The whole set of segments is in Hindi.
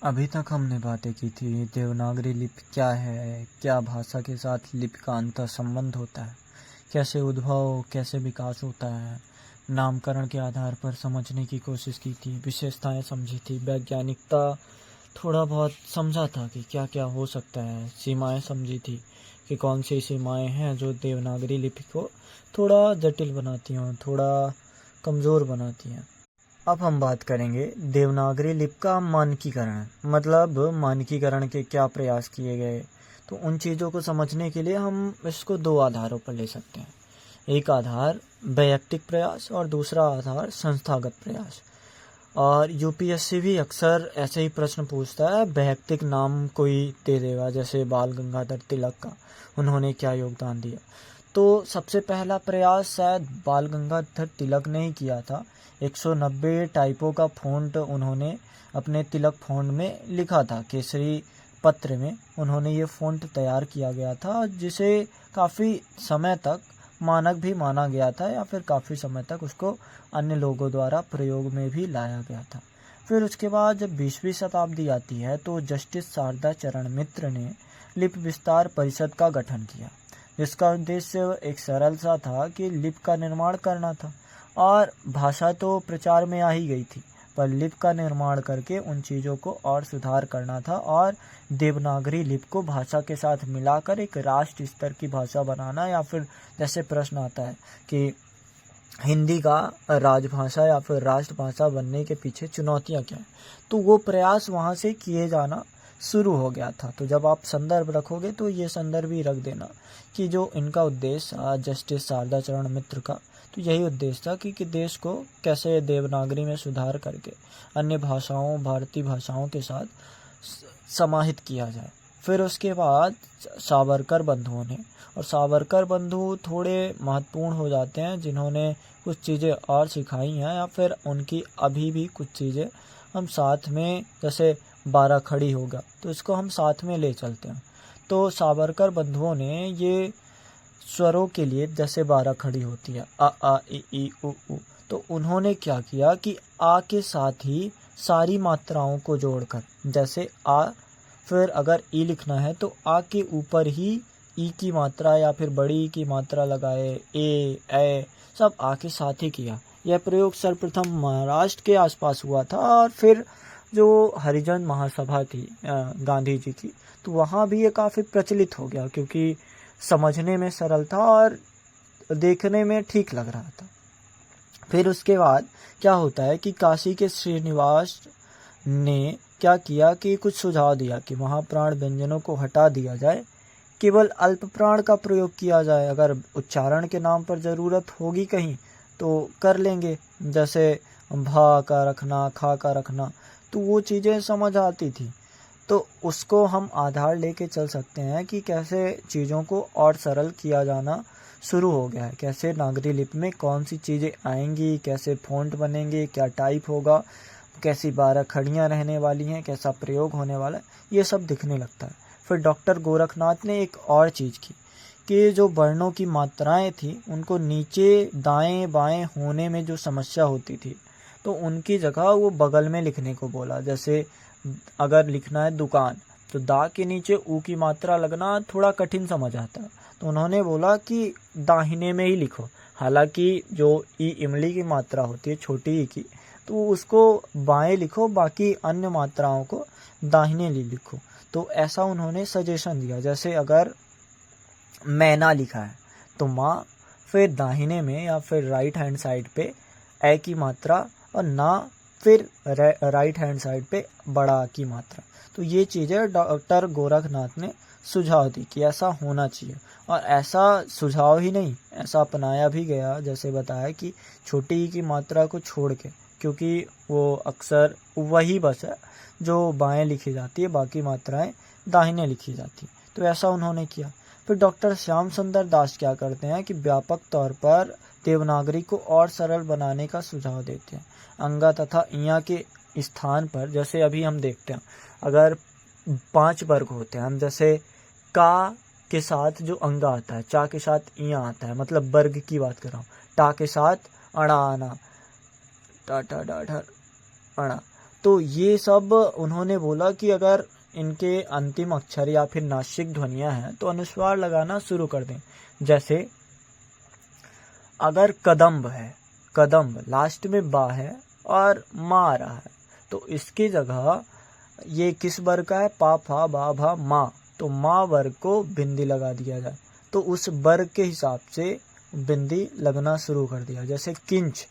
अभी तक हमने बातें की थी देवनागरी लिपि क्या है, क्या भाषा के साथ लिपि का अंतर संबंध होता है, कैसे उद्भव, कैसे विकास होता है, नामकरण के आधार पर समझने की कोशिश की थी, विशेषताएं समझी थी, वैज्ञानिकता थोड़ा बहुत समझा था कि क्या क्या हो सकता है, सीमाएं समझी थी कि कौन सी सीमाएं हैं जो देवनागरी लिपि को थोड़ा जटिल बनाती हैं, थोड़ा कमज़ोर बनाती हैं। अब हम बात करेंगे देवनागरी लिपि का मानकीकरण, मतलब मानकीकरण के क्या प्रयास किए गए। तो उन चीज़ों को समझने के लिए हम इसको दो आधारों पर ले सकते हैं। एक आधार वैयक्तिक प्रयास और दूसरा आधार संस्थागत प्रयास। और यूपीएससी भी अक्सर ऐसे ही प्रश्न पूछता है, वैयक्तिक नाम कोई दे देगा, जैसे बाल गंगाधर तिलक का, उन्होंने क्या योगदान दिया। तो सबसे पहला प्रयास शायद बाल गंगाधर तिलक ने ही किया था। 190 टाइपों का फ़ॉन्ट उन्होंने अपने तिलक फ़ॉन्ट में लिखा था, केसरी पत्र में उन्होंने ये फ़ॉन्ट तैयार किया गया था, जिसे काफ़ी समय तक मानक भी माना गया था, या फिर काफ़ी समय तक उसको अन्य लोगों द्वारा प्रयोग में भी लाया गया था। फिर उसके बाद जब 20वीं शताब्दी आती है तो जस्टिस शारदा चरण मित्र ने लिपि विस्तार परिषद का गठन किया, जिसका उद्देश्य एक सरल सा था कि लिपि का निर्माण करना था। और भाषा तो प्रचार में आ ही गई थी, पर लिपि का निर्माण करके उन चीज़ों को और सुधार करना था और देवनागरी लिपि को भाषा के साथ मिलाकर एक राष्ट्र स्तर की भाषा बनाना, या फिर जैसे प्रश्न आता है कि हिंदी का राजभाषा या फिर राष्ट्रभाषा बनने के पीछे चुनौतियां क्या हैं, तो वो प्रयास वहाँ से किए जाना शुरू हो गया था। तो जब आप संदर्भ रखोगे तो ये संदर्भ भी रख देना कि जो इनका उद्देश्य जस्टिस शारदा चरण मित्र का, तो यही उद्देश्य था कि देश को कैसे देवनागरी में सुधार करके अन्य भाषाओं, भारतीय भाषाओं के साथ समाहित किया जाए। फिर उसके बाद सावरकर बंधुओं ने, और सावरकर बंधु थोड़े महत्वपूर्ण हो जाते हैं, जिन्होंने कुछ चीज़ें और सिखाई हैं, या फिर उनकी अभी भी कुछ चीज़ें हम साथ में, जैसे बारह खड़ी होगा तो इसको हम साथ में ले चलते हैं। तो सावरकर बंधुओं ने ये स्वरों के लिए, जैसे बारह खड़ी होती है अ आ इ ई उ ऊ, तो उन्होंने क्या किया कि आ के साथ ही सारी मात्राओं को जोड़कर, जैसे आ, फिर अगर ई लिखना है तो आ के ऊपर ही ई की मात्रा या फिर बड़ी ई की मात्रा लगाए, ए सब आ के साथ ही किया। यह प्रयोग सर्वप्रथम महाराष्ट्र के आसपास हुआ था, और फिर जो हरिजन महासभा थी गांधी जी की, तो वहाँ भी ये काफ़ी प्रचलित हो गया, क्योंकि समझने में सरल था और देखने में ठीक लग रहा था। फिर उसके बाद क्या होता है कि काशी के श्रीनिवास ने क्या किया कि कुछ सुझाव दिया कि महाप्राण व्यंजनों को हटा दिया जाए, केवल अल्प प्राण का प्रयोग किया जाए। अगर उच्चारण के नाम पर ज़रूरत होगी कहीं तो कर लेंगे, जैसे भा का रखना, खा का रखना, तो वो चीज़ें समझ आती थी। तो उसको हम आधार लेके चल सकते हैं कि कैसे चीज़ों को और सरल किया जाना शुरू हो गया है, कैसे नागरी लिपि में कौन सी चीज़ें आएंगी, कैसे फ़ॉन्ट बनेंगे, क्या टाइप होगा, कैसी 12 खड़ियाँ रहने वाली हैं, कैसा प्रयोग होने वाला है, ये सब दिखने लगता है। फिर डॉक्टर गोरखनाथ ने एक और चीज़ की कि जो वर्णों की मात्राएं थी उनको नीचे दाएं बाएं होने में जो समस्या होती थी, तो उनकी जगह वो बगल में लिखने को बोला। जैसे अगर लिखना है दुकान, तो दा के नीचे ऊ की मात्रा लगना थोड़ा कठिन समझ आता है, तो उन्होंने बोला कि दाहिने में ही लिखो। हालांकि जो ई इमली की मात्रा होती है, छोटी ई की, तो उसको बाएं लिखो, बाकी अन्य मात्राओं को दाहिने ले लिखो। तो ऐसा उन्होंने सजेशन दिया। जैसे अगर मैना लिखा है तो माँ, फिर दाहिने में या फिर राइट हैंड साइड पे ए की मात्रा, और ना फिर राइट हैंड साइड पे बड़ा की मात्रा। तो ये चीज़ें डॉक्टर गोरखनाथ ने सुझाव दी कि ऐसा होना चाहिए, और ऐसा सुझाव ही नहीं, ऐसा अपनाया भी गया। जैसे बताया कि छोटी ई की मात्रा को छोड़ के, क्योंकि वो अक्सर वही बस है जो बाएं लिखी जाती है, बाकी मात्राएं दाहिने लिखी जाती, तो ऐसा उन्होंने किया। फिर डॉक्टर श्याम सुंदर दास क्या करते हैं कि व्यापक तौर पर देवनागरी को और सरल बनाने का सुझाव देते हैं। अंगा तथा इया के स्थान पर, जैसे अभी हम देखते हैं, अगर 5 वर्ग होते हैं, हम जैसे का के साथ जो अंगा आता है, चा के साथ इया आता है, मतलब वर्ग की बात कर रहा हूँ, टा के साथ अड़ा आना, टा टा डा ढर अड़ा, तो ये सब उन्होंने बोला कि अगर इनके अंतिम अक्षर या फिर नासिक ध्वनियां हैं तो अनुस्वार लगाना शुरू कर दें। जैसे अगर कदम्ब है, कदम्ब लास्ट में बा है और मा आ रहा है, तो इसकी जगह ये किस वर्ग का है, पा फा बा भा मा, तो मा वर्ग को बिंदी लगा दिया जाए। तो उस वर्ग के हिसाब से बिंदी लगना शुरू कर दिया। जैसे किंच,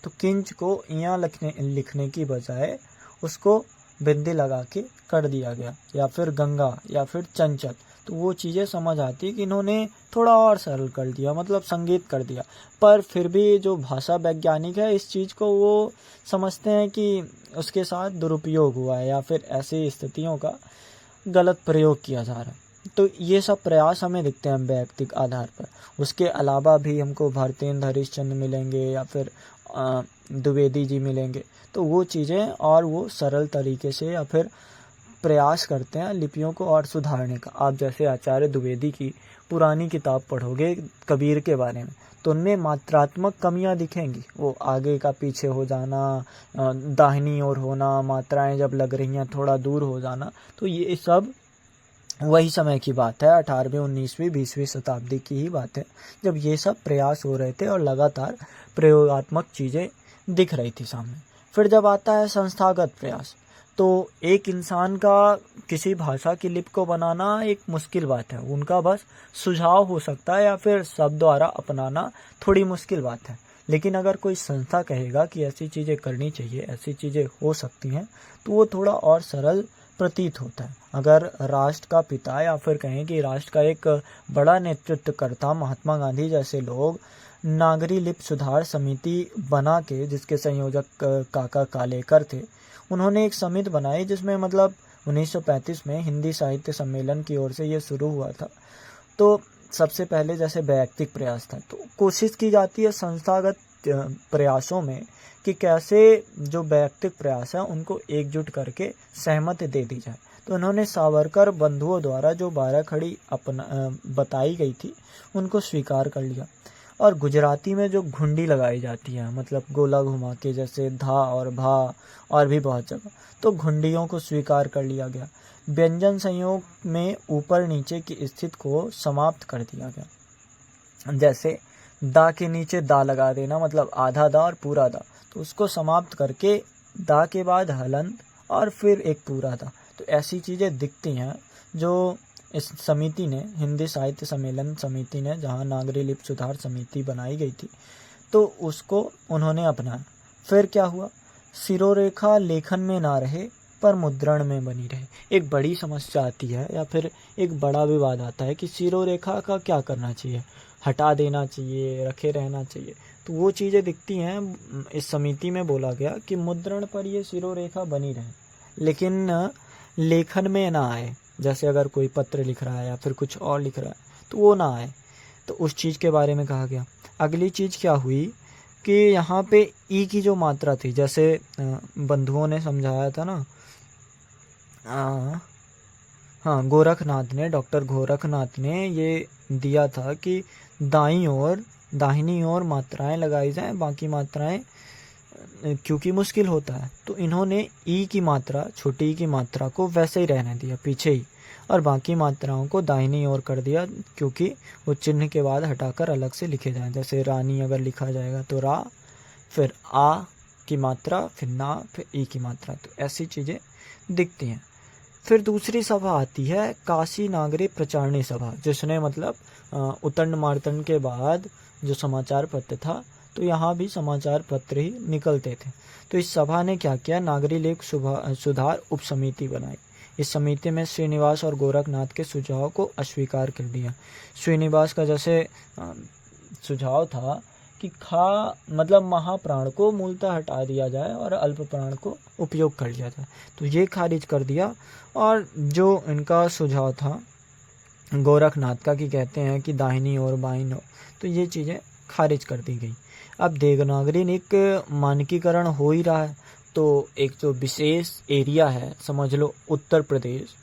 तो किंच को यहाँ लिखने की बजाय उसको बिंदी लगा के कर दिया गया। या फिर गंगा या फिर चंचल, तो वो चीज़ें समझ आती कि इन्होंने थोड़ा और सरल कर दिया, मतलब संगीत कर दिया। पर फिर भी जो भाषा वैज्ञानिक है इस चीज़ को वो समझते हैं कि उसके साथ दुरुपयोग हुआ है या फिर ऐसी स्थितियों का गलत प्रयोग किया जा रहा है। तो ये सब प्रयास हमें दिखते हैं वैयक्तिक आधार पर। उसके अलावा भी हमको भारतेंद्र हरिश्चंद्र मिलेंगे या फिर द्विवेदी जी मिलेंगे, तो वो चीज़ें और वो सरल तरीके से या फिर प्रयास करते हैं लिपियों को और सुधारने का। आप जैसे आचार्य द्विवेदी की पुरानी किताब पढ़ोगे कबीर के बारे में, तो उनमें मात्रात्मक कमियां दिखेंगी। वो आगे का पीछे हो जाना, दाहिनी ओर होना, मात्राएं जब लग रही हैं थोड़ा दूर हो जाना, तो ये सब वही समय की बात है, 18वीं 19वीं 20वीं शताब्दी की ही बात है, जब ये सब प्रयास हो रहे थे और लगातार प्रयोगात्मक चीज़ें दिख रही थी सामने। फिर जब आता है संस्थागत प्रयास, तो एक इंसान का किसी भाषा की लिपि को बनाना एक मुश्किल बात है। उनका बस सुझाव हो सकता है या फिर शब्द द्वारा अपनाना थोड़ी मुश्किल बात है। लेकिन अगर कोई संस्था कहेगा कि ऐसी चीज़ें करनी चाहिए, ऐसी चीज़ें हो सकती हैं, तो वो थोड़ा और सरल प्रतीत होता है। अगर राष्ट्र का पिता या फिर कहें कि राष्ट्र का एक बड़ा नेतृत्वकर्ता महात्मा गांधी जैसे लोग नागरी लिपि सुधार समिति बना के, जिसके संयोजक काका कालेकर थे, उन्होंने एक समिति बनाई जिसमें मतलब 1935 में हिंदी साहित्य सम्मेलन की ओर से ये शुरू हुआ था। तो सबसे पहले जैसे वैयक्तिक प्रयास था, तो कोशिश की जाती है संस्थागत प्रयासों में कि कैसे जो वैयक्तिक प्रयास है उनको एकजुट करके सहमति दे दी जाए। तो उन्होंने सावरकर बंधुओं द्वारा जो 12 खड़ी बताई गई थी उनको स्वीकार कर लिया। और गुजराती में जो घुंडी लगाई जाती है, मतलब गोला घुमा के, जैसे धा और भा और भी बहुत जगह, तो घुंडियों को स्वीकार कर लिया गया। व्यंजन संयोग में ऊपर नीचे की स्थिति को समाप्त कर दिया गया। जैसे दा के नीचे दा लगा देना, मतलब आधा दा और पूरा दा, तो उसको समाप्त करके दा के बाद हलंत और फिर एक पूरा दा। तो ऐसी चीज़ें दिखती हैं जो इस समिति ने, हिंदी साहित्य सम्मेलन समिति ने, जहाँ नागरी लिपि सुधार समिति बनाई गई थी, तो उसको उन्होंने अपनाया। फिर क्या हुआ, सिरोरेखा लेखन में ना रहे पर मुद्रण में बनी रहे। एक बड़ी समस्या आती है या फिर एक बड़ा विवाद आता है कि सिरोरेखा का क्या करना चाहिए, हटा देना चाहिए, रखे रहना चाहिए। तो वो चीज़ें दिखती हैं। इस समिति में बोला गया कि मुद्रण पर ये सिरोरेखा बनी रहे, लेकिन लेखन में ना आए। जैसे अगर कोई पत्र लिख रहा है या फिर कुछ और लिख रहा है तो वो ना आए, तो उस चीज़ के बारे में कहा गया। अगली चीज़ क्या हुई कि यहाँ पे ई की जो मात्रा थी, जैसे बंधुओं ने समझाया था ना, हाँ, गोरखनाथ ने, डॉक्टर गोरखनाथ ने ये दिया था कि दाहिनी ओर मात्राएं लगाई जाएं, बाकी मात्राएं क्योंकि मुश्किल होता है, तो इन्होंने ई की मात्रा, छोटी ई की मात्रा को वैसे ही रहने दिया पीछे ही, और बाकी मात्राओं को दाहिनी ओर कर दिया, क्योंकि वो चिन्ह के बाद हटाकर अलग से लिखे जाएं। जैसे रानी अगर लिखा जाएगा तो रा, फिर आ की मात्रा, फिर ना, फिर ई की मात्रा। तो ऐसी चीज़ें दिखती हैं। फिर दूसरी सभा आती है काशी नागरी प्रचारणी सभा, जिसने मतलब उतंड मार्तंड के बाद जो समाचार पत्र था, तो यहाँ भी समाचार पत्र ही निकलते थे। तो इस सभा ने क्या किया, नागरी लेख सुधार उप समिति बनाई। इस समिति में श्रीनिवास और गोरखनाथ के सुझाव को अस्वीकार कर दिया। श्रीनिवास का जैसे सुझाव था कि खा मतलब महाप्राण को मूलतः हटा दिया जाए और अल्प प्राण को उपयोग कर लिया जाए, तो ये खारिज कर दिया। और जो इनका सुझाव था गोरखनाथ का कि कहते हैं कि दाहिनी ओर बाईं ओर, तो ये चीज़ें खारिज कर दी गई। अब देवनागरी एक मानकीकरण हो ही रहा है, तो एक जो विशेष एरिया है, समझ लो उत्तर प्रदेश,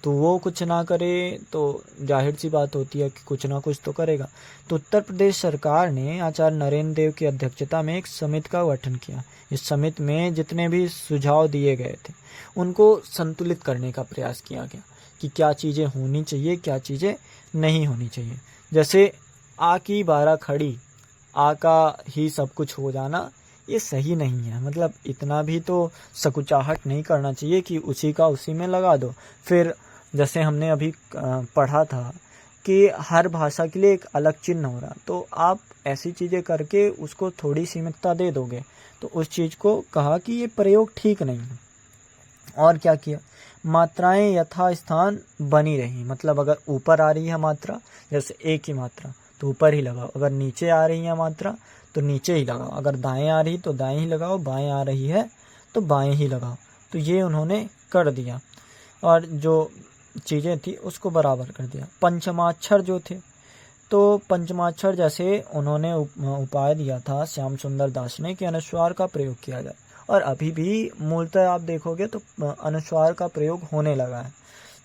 तो वो कुछ ना करे तो जाहिर सी बात होती है कि कुछ ना कुछ तो करेगा। तो उत्तर प्रदेश सरकार ने आचार्य नरेंद्र देव की अध्यक्षता में एक समिति का गठन किया। इस समिति में जितने भी सुझाव दिए गए थे उनको संतुलित करने का प्रयास किया गया कि क्या चीज़ें होनी चाहिए, क्या चीज़ें नहीं होनी चाहिए। जैसे आ की बारह खड़ी, आ का ही सब कुछ हो जाना, ये सही नहीं है। मतलब इतना भी तो सकुचाहट नहीं करना चाहिए कि उसी का उसी में लगा दो। फिर जैसे हमने अभी पढ़ा था कि हर भाषा के लिए एक अलग चिन्ह हो रहा, तो आप ऐसी चीज़ें करके उसको थोड़ी सीमितता दे दोगे, तो उस चीज़ को कहा कि ये प्रयोग ठीक नहीं है। और क्या किया, मात्राएं यथास्थान बनी रही। मतलब अगर ऊपर आ रही है मात्रा, जैसे एक ही मात्रा, तो ऊपर ही लगाओ। अगर नीचे आ रही है मात्रा तो नीचे ही लगाओ। अगर दाएं आ रही तो दाएं ही लगाओ, बाएं आ रही है तो बाएं ही लगाओ। तो ये उन्होंने कर दिया और जो चीज़ें थी उसको बराबर कर दिया। पंचमाक्षर जो थे, तो पंचमाक्षर जैसे उन्होंने उपाय दिया था श्याम सुंदर दास ने कि अनुस्वार का प्रयोग किया जाए, और अभी भी मूलतः आप देखोगे तो अनुस्वार का प्रयोग होने लगा है।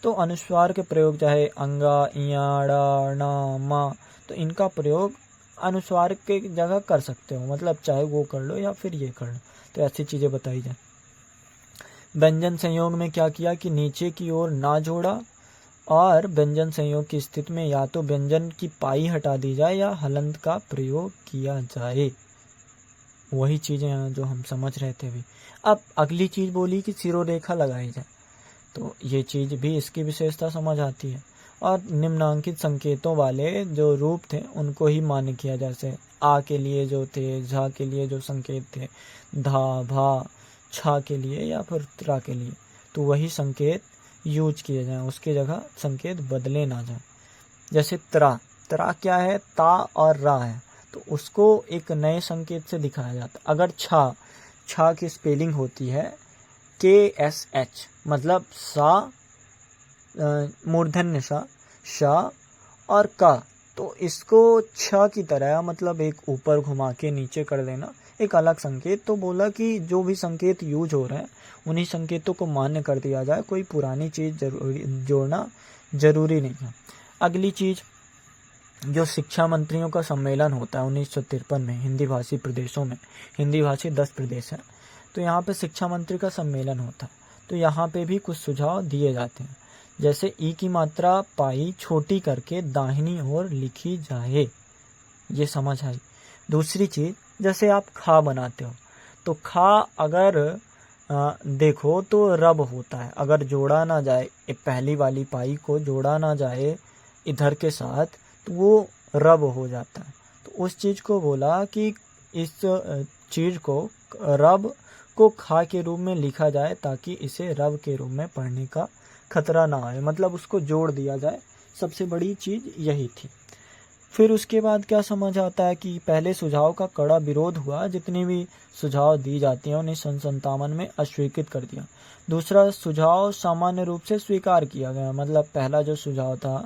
तो अनुस्वार के प्रयोग चाहे अंगा, इया, ड़ा, णा, मा, तो इनका प्रयोग अनुस्वार के जगह कर सकते हो। मतलब चाहे वो कर लो या फिर ये कर लो, तो ऐसी चीज़ें बताई जाए। व्यंजन संयोग में क्या किया कि नीचे की ओर ना जोड़ा, और व्यंजन संयोग की स्थिति में या तो व्यंजन की पाई हटा दी जाए या हलंत का प्रयोग किया जाए। वही चीज़ें हैं जो हम समझ रहे थे अभी। अब अगली चीज़ बोली कि सिरोरेखा लगाई जाए, तो ये चीज़ भी इसकी विशेषता समझ आती है। और निम्नांकित संकेतों वाले जो रूप थे उनको ही मान्य किया, जैसे आ के लिए जो थे, झा के लिए जो संकेत थे, धा, भा, छा के लिए या फिर त्रा के लिए, तो वही संकेत यूज किए जाएं, उसके जगह संकेत बदले ना जाए। जैसे त्रा, त्रा क्या है, ता और रा है, तो उसको एक नए संकेत से दिखाया जाता है। अगर छा, छा की स्पेलिंग होती है KSH, मतलब सा मूर्धन्य सा, शा और का, तो इसको छ की तरह मतलब एक ऊपर घुमा के नीचे कर देना, एक अलग संकेत। तो बोला कि जो भी संकेत यूज हो रहे हैं उन्हीं संकेतों को मान्य कर दिया जाए, कोई पुरानी चीज़ जोड़ना जरूरी नहीं है। अगली चीज़, जो शिक्षा मंत्रियों का सम्मेलन होता है 1953 में हिंदी भाषी प्रदेशों में, हिंदी भाषी 10 प्रदेश हैं, तो यहाँ पे शिक्षा मंत्री का सम्मेलन होता है। तो यहाँ पे भी कुछ सुझाव दिए जाते हैं, जैसे ई की मात्रा पाई छोटी करके दाहिनी ओर लिखी जाए, ये समझ आई। दूसरी चीज़, जैसे आप खा बनाते हो, तो खा अगर देखो तो रब होता है, अगर जोड़ा ना जाए, पहली वाली पाई को जोड़ा ना जाए इधर के साथ, तो वो रब हो जाता है। तो उस चीज़ को बोला कि इस चीज़ को, रब को खा के रूप में लिखा जाए ताकि इसे रब के रूप में पढ़ने का खतरा ना आए, मतलब उसको जोड़ दिया जाए। सबसे बड़ी चीज़ यही थी। फिर उसके बाद क्या समझ आता है कि पहले सुझाव का कड़ा विरोध हुआ, जितनी भी सुझाव दी जाती हैं 1957 में अस्वीकृत कर दिया। दूसरा सुझाव सामान्य रूप से स्वीकार किया गया, मतलब पहला जो सुझाव था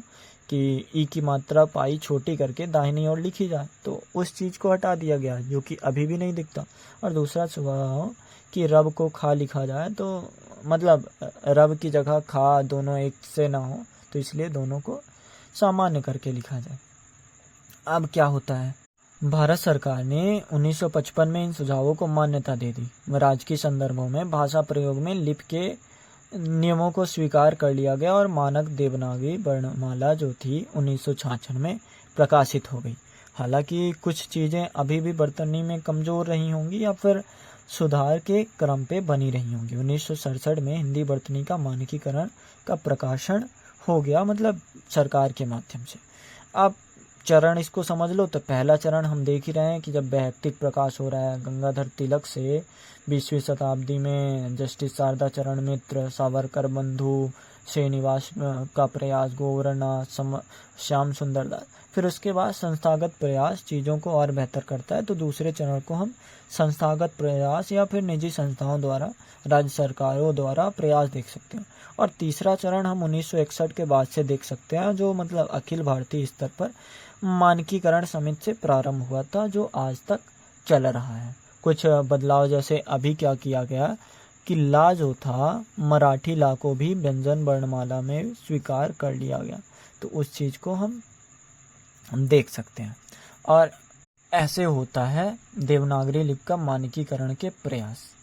कि ई की मात्रा पाई छोटी करके दाहिनी ओर लिखी जाए, तो उस चीज़ को हटा दिया गया जो कि अभी भी नहीं दिखता। और दूसरा सुझाव कि रब को खा लिखा जाए, तो मतलब रब की जगह खा दोनों एक से ना हो, तो इसलिए दोनों को सामान्य करके लिखा जाए। अब क्या होता है, भारत सरकार ने 1955 में इन सुझावों को मान्यता दे दी। राजकीय संदर्भों में भाषा प्रयोग में लिपि के नियमों को स्वीकार कर लिया गया और मानक देवनागरी वर्णमाला जो थी 1966 में प्रकाशित हो गई। हालांकि कुछ चीज़ें अभी भी वर्तनी में कमज़ोर रही होंगी या फिर सुधार के क्रम पे बनी रही होंगी। 1967 में हिंदी वर्तनी का मानकीकरण का प्रकाशन हो गया, मतलब सरकार के माध्यम से। अब चरण इसको समझ लो, तो पहला चरण हम देख ही रहे हैं कि जब वैयक्तिक प्रकाश हो रहा है, गंगाधर तिलक से 20वीं शताब्दी में जस्टिस शारदा चरण मित्र, सावरकर बंधु, श्रीनिवास का प्रयास, गोवर्णनाथ, श्याम सुंदर दास। फिर उसके बाद संस्थागत प्रयास चीज़ों को और बेहतर करता है, तो दूसरे चरण को हम संस्थागत प्रयास या फिर निजी संस्थाओं द्वारा, राज्य सरकारों द्वारा प्रयास देख सकते हैं। और तीसरा चरण हम 1961 के बाद से देख सकते हैं, जो मतलब अखिल भारतीय स्तर पर मानकीकरण समिति से प्रारंभ हुआ था, जो आज तक चल रहा है। कुछ बदलाव, जैसे अभी क्या किया गया कि ला जो था मराठी ला को भी व्यंजन वर्णमाला में स्वीकार कर लिया गया। तो उस चीज़ को हम देख सकते हैं। और ऐसे होता है देवनागरी लिपि का मानकीकरण के प्रयास।